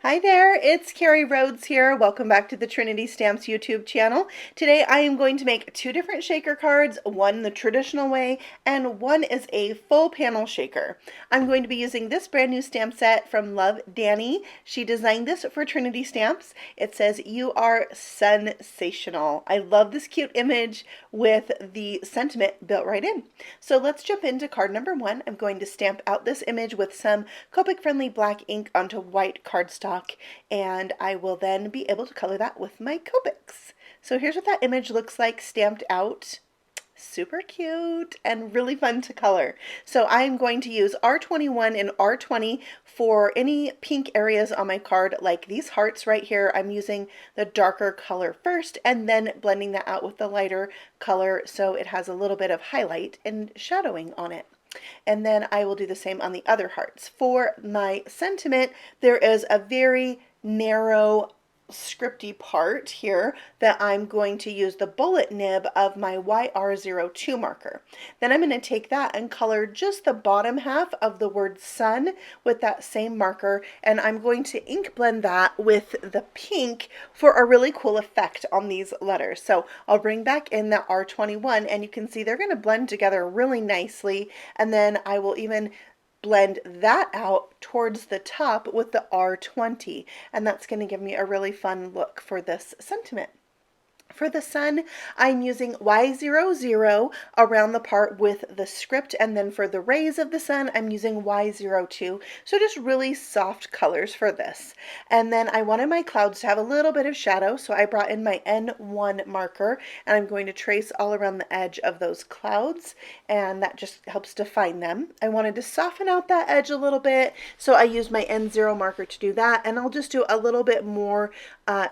Hi there, it's Carrie Rhodes here. Welcome back to the Trinity Stamps YouTube channel. Today I am going to make two different shaker cards, one the traditional way and one is a full panel shaker. I'm going to be using this brand new stamp set from Love Dani. She designed this for Trinity Stamps. It says, "You are sensational." I love this cute image with the sentiment built right in. So let's jump into card number one. I'm going to stamp out this image with some Copic friendly black ink onto white cardstock, and I will then be able to color that with my Copics. So here's what that image looks like stamped out. Super cute and really fun to color. So I'm going to use R21 and R20 for any pink areas on my card, like these hearts right here. I'm using the darker color first and then blending that out with the lighter color so it has a little bit of highlight and shadowing on it. And then I will do the same on the other hearts. For my sentiment, there is a very narrow scripty part here that I'm going to use the bullet nib of my YR02 marker. Then I'm going to take that and color just the bottom half of the word sun with that same marker, and I'm going to ink blend that with the pink for a really cool effect on these letters. So I'll bring back in the R21 and you can see they're going to blend together really nicely, and then I will even blend that out towards the top with the R20, and that's going to give me a really fun look for this sentiment. For the sun, I'm using Y00 around the part with the script, and then for the rays of the sun, I'm using Y02. So just really soft colors for this. And then I wanted my clouds to have a little bit of shadow, so I brought in my N1 marker, and I'm going to trace all around the edge of those clouds, and that just helps define them. I wanted to soften out that edge a little bit, so I used my N0 marker to do that, and I'll just do a little bit more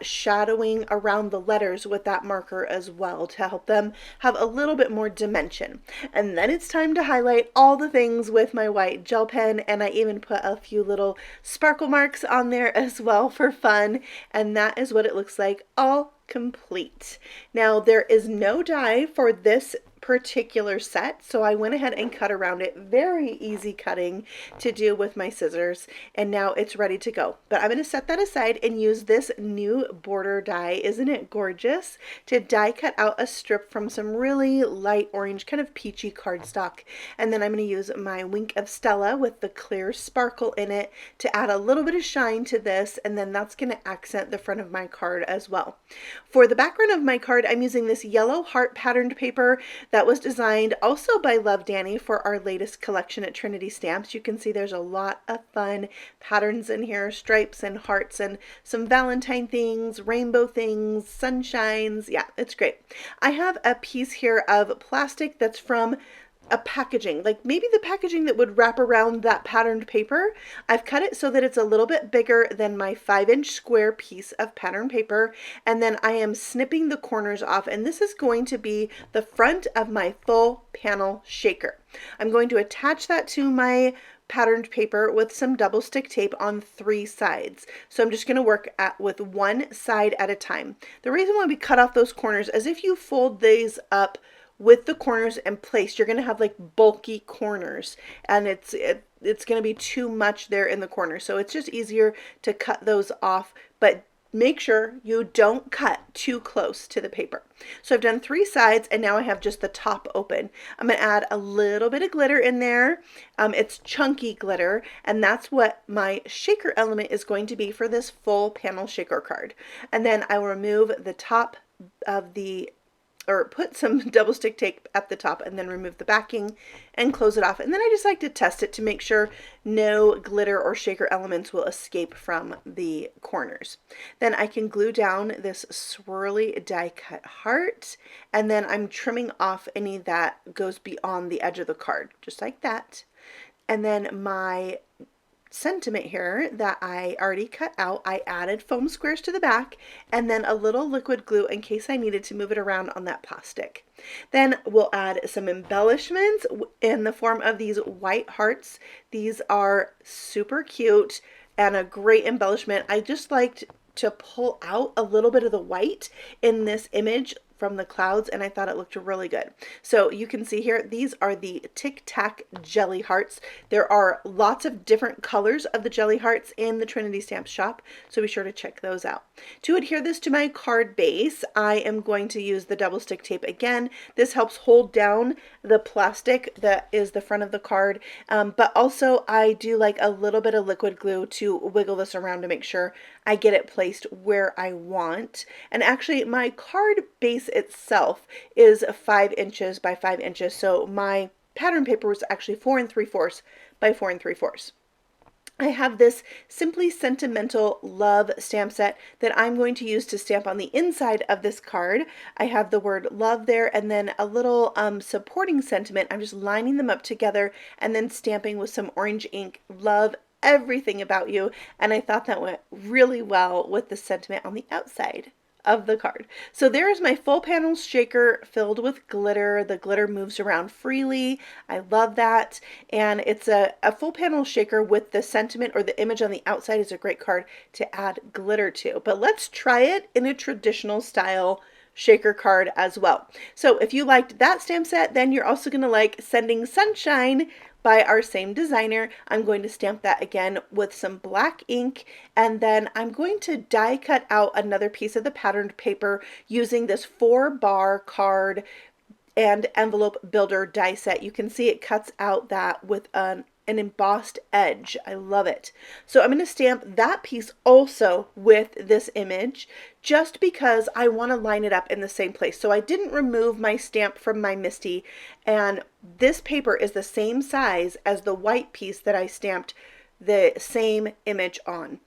shadowing around the letters with that marker as well to help them have a little bit more dimension. And then it's time to highlight all the things with my white gel pen, and I even put a few little sparkle marks on there as well for fun, and that is what it looks like all complete. Now there is no die for this particular set, so I went ahead and cut around it. Very easy cutting to do with my scissors, and now it's ready to go. But I'm going to set that aside and use this new border die, isn't it gorgeous, to die cut out a strip from some really light orange, kind of peachy cardstock. And then I'm going to use my Wink of Stella with the clear sparkle in it to add a little bit of shine to this, and then that's going to accent the front of my card as well. For the background of my card, I'm using this yellow heart patterned paper that was designed also by Love Dani for our latest collection at Trinity Stamps. You can see there's a lot of fun patterns in here, stripes and hearts and some Valentine things, rainbow things, sunshines. Yeah, it's great. I have a piece here of plastic that's from a packaging, like maybe the packaging that would wrap around that patterned paper. I've cut it so that it's a little bit bigger than my 5-inch square piece of pattern paper, and then I am snipping the corners off, and this is going to be the front of my full panel shaker. I'm going to attach that to my patterned paper with some double stick tape on 3 sides. So I'm just going to work with one side at a time. The reason why we cut off those corners is if you fold these up with the corners in place, you're going to have like bulky corners, and it's going to be too much there in the corner. So it's just easier to cut those off, but make sure you don't cut too close to the paper. So I've done 3 sides, and now I have just the top open. I'm going to add a little bit of glitter in there. It's chunky glitter, and that's what my shaker element is going to be for this full panel shaker card. And then I will remove the top of or put some double stick tape at the top and then remove the backing and close it off. And then I just like to test it to make sure no glitter or shaker elements will escape from the corners. Then I can glue down this swirly die cut heart, and then I'm trimming off any that goes beyond the edge of the card, just like that. And then my sentiment here that I already cut out, I added foam squares to the back and then a little liquid glue in case I needed to move it around on that plastic. Then we'll add some embellishments in the form of these white hearts. These are super cute and a great embellishment. I just liked to pull out a little bit of the white in this image from the clouds, and I thought it looked really good. So you can see here, these are the Tic Tac jelly hearts. There are lots of different colors of the jelly hearts in the Trinity Stamps shop, so be sure to check those out. To adhere this to my card base, I am going to use the double stick tape again. This helps hold down the plastic that is the front of the card, but also I do like a little bit of liquid glue to wiggle this around to make sure I get it placed where I want. And actually my card base itself is 5 inches by 5 inches, so my pattern paper was actually 4 3/4 by 4 3/4. I have this Simply Sentimental Love stamp set that I'm going to use to stamp on the inside of this card. I have the word love there and then a little supporting sentiment. I'm just lining them up together and then stamping with some orange ink, love everything about you. And I thought that went really well with the sentiment on the outside of the card. So there is my full panel shaker filled with glitter. The glitter moves around freely. I love that. And it's a full panel shaker with the sentiment or the image on the outside is a great card to add glitter to. But let's try it in a traditional style shaker card as well. So if you liked that stamp set, then you're also going to like Sending Sunshine by our same designer. I'm going to stamp that again with some black ink, and then I'm going to die cut out another piece of the patterned paper using this 4-bar card and envelope builder die set. You can see it cuts out that with an embossed edge. I love it. So I'm going to stamp that piece also with this image just because I want to line it up in the same place. So I didn't remove my stamp from my Misty, and this paper is the same size as the white piece that I stamped the same image on.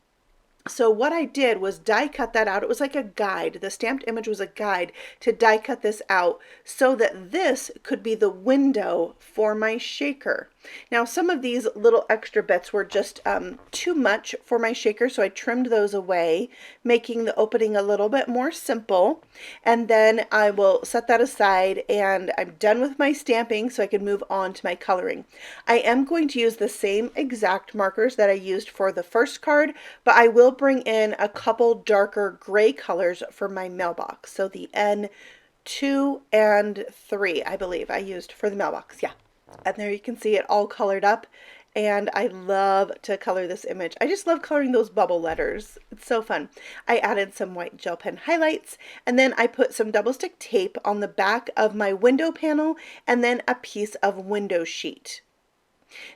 So what I did was die cut that out. It was like a guide. The stamped image was a guide to die cut this out so that this could be the window for my shaker. Now some of these little extra bits were just too much for my shaker, so I trimmed those away, making the opening a little bit more simple. And then I will set that aside, and I'm done with my stamping so I can move on to my coloring. I am going to use the same exact markers that I used for the first card, but I will bring in a couple darker gray colors for my mailbox. So the N2 and 3, I believe I used for the mailbox. Yeah. And there you can see it all colored up, and I love to color this image. I just love coloring those bubble letters. It's so fun. I added some white gel pen highlights, and then I put some double stick tape on the back of my window panel and then a piece of window sheet.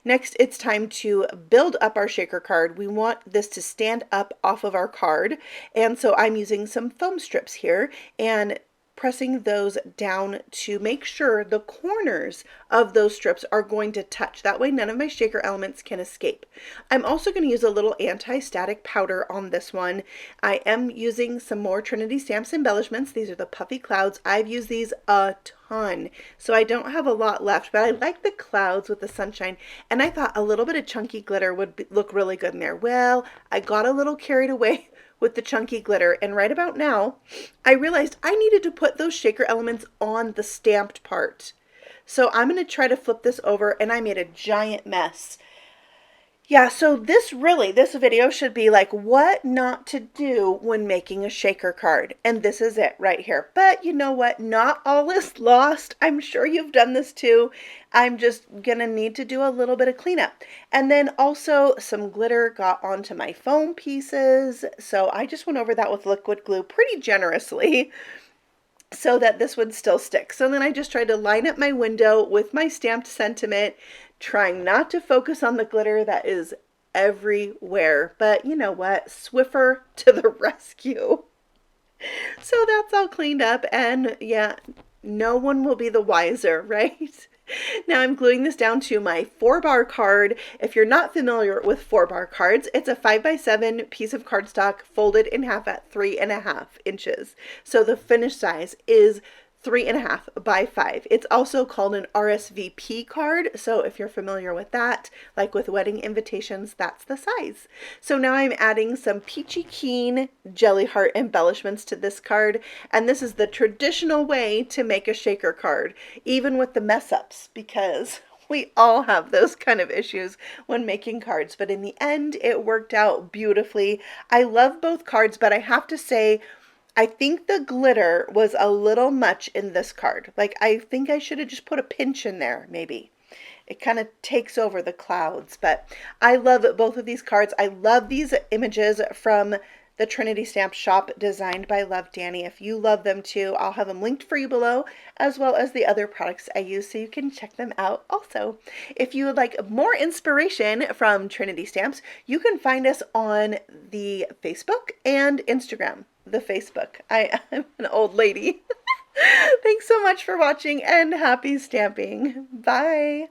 Next, it's time to build up our shaker card. We want this to stand up off of our card, and so I'm using some foam strips here and pressing those down to make sure the corners of those strips are going to touch. That way none of my shaker elements can escape. I'm also going to use a little anti-static powder on this one. I am using some more Trinity Stamps embellishments. These are the puffy clouds. I've used these a ton, so I don't have a lot left, but I like the clouds with the sunshine, and I thought a little bit of chunky glitter would look really good in there. Well, I got a little carried away with the chunky glitter, and right about now I realized I needed to put those shaker elements on the stamped part. So I'm going to try to flip this over, and I made a giant mess. Yeah, so this video should be like what not to do when making a shaker card. And this is it right here. But you know what? Not all is lost. I'm sure you've done this too. I'm just gonna need to do a little bit of cleanup. And then also some glitter got onto my foam pieces. So I just went over that with liquid glue pretty generously so that this would still stick. So then I just tried to line up my window with my stamped sentiment, trying not to focus on the glitter that is everywhere. But you know what? Swiffer to the rescue. So that's all cleaned up, and yeah, no one will be the wiser, right? Now I'm gluing this down to my 4-bar card. If you're not familiar with 4-bar cards, it's a 5x7 piece of cardstock folded in half at 3.5 inches. So the finished size is 3.5 by 5. It's also called an RSVP card. So if you're familiar with that, like with wedding invitations, that's the size. So now I'm adding some Peachy Keen jelly heart embellishments to this card. And this is the traditional way to make a shaker card, even with the mess ups, because we all have those kind of issues when making cards. But in the end, it worked out beautifully. I love both cards, but I have to say, I think the glitter was a little much in this card. Like, I think I should have just put a pinch in there, maybe. It kind of takes over the clouds, but I love both of these cards. I love these images from the Trinity Stamp Shop designed by Love Dani. If you love them too, I'll have them linked for you below, as well as the other products I use, so you can check them out also. If you would like more inspiration from Trinity Stamps, you can find us on the Facebook and Instagram. The Facebook. I'm an old lady. Thanks so much for watching and happy stamping. Bye.